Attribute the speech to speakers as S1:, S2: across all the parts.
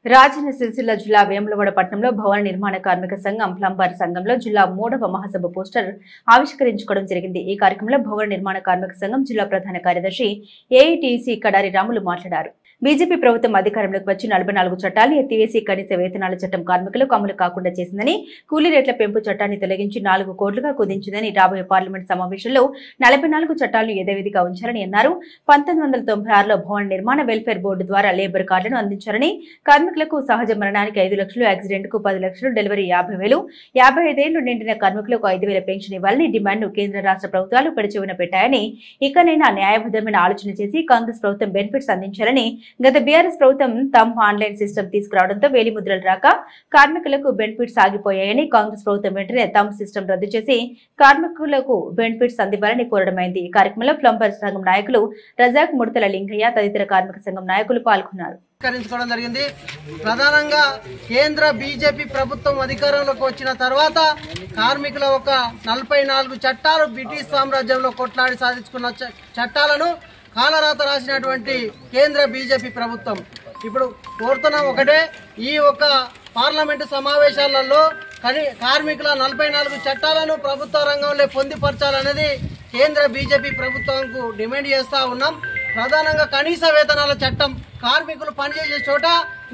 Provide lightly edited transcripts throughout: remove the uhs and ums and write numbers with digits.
S1: రాజన్న సిరిసిల్ల జిల్లా వేములవాడ పట్టణంలో భవన నిర్మాణ కార్మిక సంఘం ప్లంబర్ సంఘంలో జిల్లా 3వ మహాసభ పోస్టర్ ఆవిష్కరించుకోవడం జరిగింది। ఈ కార్యక్రమంలో భవన నిర్మాణ కార్మిక సంఘం జిల్లా ప్రధాన కార్యదర్శి ఏఐటీసీ కడారి రాములు మాట్లాడారు। బీజేపీ ప్రభుత్వం అధికారంలోకి వచ్చి 44 చట్టాలు ఎత్తివేసి కనీస వేతనాల చట్టం కార్మికులకు అమలు కాకుండా చేసిందని, కూలీ రేట్ల పెంపు చట్టాన్ని తొలగించి 4 కోట్లుగా కుదించిందని, రాబోయే పార్లమెంట్ సమావేశంలో 44 చట్టాలను యథావిధిగా ఉంచారని అన్నారు। 1996లో భవన నిర్మాణ వెల్ఫేర్ బోర్డు ద్వారా లేబర్ కార్డులను అందించారని, కార్మికులకు సహజ మరణానికి 5 లక్షలు, యాక్సిడెంట్ కు 10 లక్షలు, డెలివరీ 50,000, 55 ఏళ్లు నిండిన కార్మికులకు 5,000 పెన్షన్ ఇవ్వాలని డిమాండ్ను కేంద్ర రాష్ట్ర ప్రభుత్వాలు పెడచెవిన పెట్టాయని, ఇకనైనా న్యాయబద్ధమైన ఆలోచన చేసి కాంగ్రెస్ ప్రభుత్వం బెనిఫిట్స్ అందించాలని, గత బీఆర్ఎస్ ప్రభుత్వం తమ్ ఆన్లైన్ సిస్టమ్ తీసుకురావడంతో వేలిముద్రలు రాక కార్మికులకు బెనిఫిట్స్ ఆగిపోయాయని, కాంగ్రెస్ ప్రభుత్వం వెంటనే తమ్ సిస్టమ్ రద్దు చేసి కార్మికులకు బెనిఫిట్స్ అందివ్వాలని కోరడమైంది। ఈ కార్యక్రమంలో ప్లంబర్ సంఘం నాయకులు రజాక్, ముడతల లింగయ్య తదితర కార్మిక సంఘం నాయకులు పాల్గొన్నారు।
S2: జరిగింది ప్రధానంగా కేంద్ర బీజేపీ ప్రభుత్వం అధికారంలోకి వచ్చిన తర్వాత కార్మికుల ఒక 44 చట్టాలు బ్రిటిష్ సామ్రాజ్యంలో కొట్లాడి సాధించుకున్న చట్టాలను కాలరాత రాసినటువంటి కేంద్ర బీజేపీ ప్రభుత్వం ఇప్పుడు కోరుతున్నాం ఒకటే, ఈ ఒక పార్లమెంటు సమావేశాలలో కార్మికుల 44 చట్టాలను ప్రభుత్వ రంగంలో పొందుపరచాలనేది కేంద్ర బీజేపీ ప్రభుత్వంకు డిమాండ్ చేస్తా ఉన్నాం। ప్రధానంగా కనీస వేతనాల చట్టం, కార్మికులు పనిచేసే చోట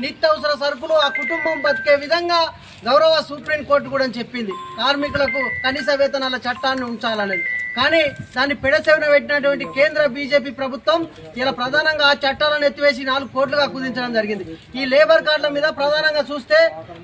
S2: నిత్యావసర సరుకులు ఆ కుటుంబం బతికే విధంగా గౌరవ సుప్రీంకోర్టు కూడా చెప్పింది కార్మికులకు కనీస వేతనాల చట్టాన్ని ఉంచాలనేది। కానీ దాన్ని పెడచెవిన పెట్టినటువంటి కేంద్ర బీజేపీ ప్రభుత్వం ఇలా ప్రధానంగా ఆ చట్టాలను ఎత్తివేసి 4 కోట్లుగా కుదించడం జరిగింది। ఈ లేబర్ కార్డుల మీద ప్రధానంగా చూస్తే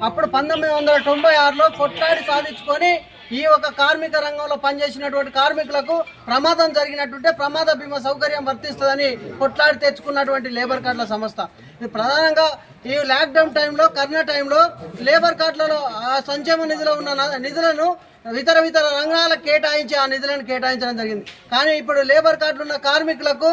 S2: అప్పుడు 1996లో కొట్లాడి సాధించుకొని ఈ ఒక కార్మిక రంగంలో పనిచేసినటువంటి కార్మికులకు ప్రమాదం జరిగినట్టుంటే ప్రమాద బీమా సౌకర్యం వర్తిస్తుందని కొట్లాడి తెచ్చుకున్నటువంటి లేబర్ కార్డుల సంస్థ ఇది ప్రధానంగా ఈ లాక్డౌన్ టైంలో, కరోనా టైంలో లేబర్ కార్డులలో ఆ సంక్షేమ నిధిలో ఉన్న నిధులను ఇతర రంగాలకు కేటాయించి ఆ నిధులను కేటాయించడం జరిగింది। కానీ ఇప్పుడు లేబర్ కార్డులు ఉన్న కార్మికులకు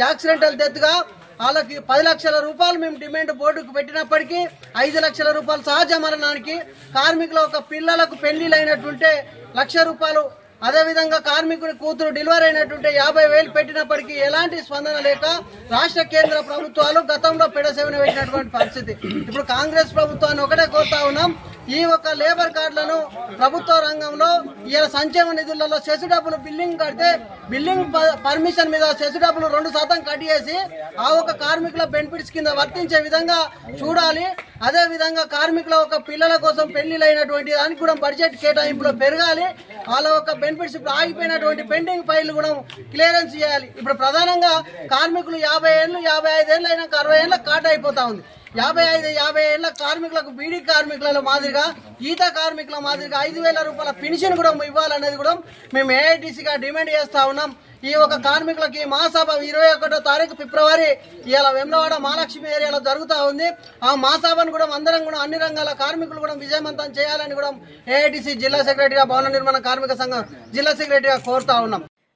S2: యాక్సిడెంటల్ డెత్ గా వాళ్ళకి 10 లక్షల రూపాయలు మేము డిమాండ్ బోర్డుకు పెట్టినప్పటికీ 5 లక్షల రూపాయలు సహజ మరణానికి, కార్మికుల ఒక పిల్లలకు పెళ్లిళ్ళు అయినట్టుంటే 1 లక్ష రూపాయలు, అదేవిధంగా కార్మికుడి కూతురు డెలివరీ అయినట్టుంటే 50,000 పెట్టినప్పటికీ ఎలాంటి స్పందన లేక రాష్ట్ర కేంద్ర ప్రభుత్వాలు గతంలో పెడచెవిన పెట్టినటువంటి పరిస్థితి। ఇప్పుడు కాంగ్రెస్ ప్రభుత్వాన్ని ఒకటే కోరుతా ఉన్నాం, ఈ ఒక లేబర్ కార్డులను ప్రభుత్వ రంగంలో ఇలా సంక్షేమ నిధులలో సెస్ డబ్బులు బిల్లింగ్ కడితే బిల్లింగ్ పర్మిషన్ మీద సెస్ డబ్బులు 2% కట్ చేసి ఆ ఒక కార్మికుల బెనిఫిట్స్ కింద వర్తించే విధంగా చూడాలి। అదే విధంగా కార్మికుల ఒక పిల్లల కోసం పెళ్లిళ్ళైనటువంటి దానికి కూడా బడ్జెట్ కేటాయింపులో పెరగాలి। వాళ్ళ ఒక బెనిఫిట్స్ ఇప్పుడు ఆగిపోయినటువంటి పెండింగ్ ఫైళ్లు కూడా క్లియరెన్స్ చేయాలి। ఇప్పుడు ప్రధానంగా కార్మికులు 50 ఏళ్ళు, 55 ఏళ్ళు అయినాక 60 ఏళ్ళ కాట్ అయిపోతా ఉంది। 50 ఏళ్ల కార్మికులకు, బీడీ కార్మికుల మాదిరిగా, గీత కార్మికుల మాదిరిగా 5,000 రూపాయల పెన్షన్ కూడా ఇవ్వాలనేది కూడా మేము ఏఐటీసీగా డిమాండ్ చేస్తా ఉన్నాం। ఈ ఒక కార్మికులకి మహాసభ 21వ తారీఖు ఫిబ్రవరి ఇవాళ వేములవాడ మహాలక్ష్మి ఏరియాలో జరుగుతూ ఉంది। ఆ మహాసభను కూడా అందరం కూడా అన్ని రంగాల కార్మికులు కూడా విజయవంతం చేయాలని కూడా ఏఐటీసీ జిల్లా సెక్రటరీగా, భవన నిర్మాణ కార్మిక సంఘం జిల్లా సెక్రటరీగా కోరుతా ఉన్నాం।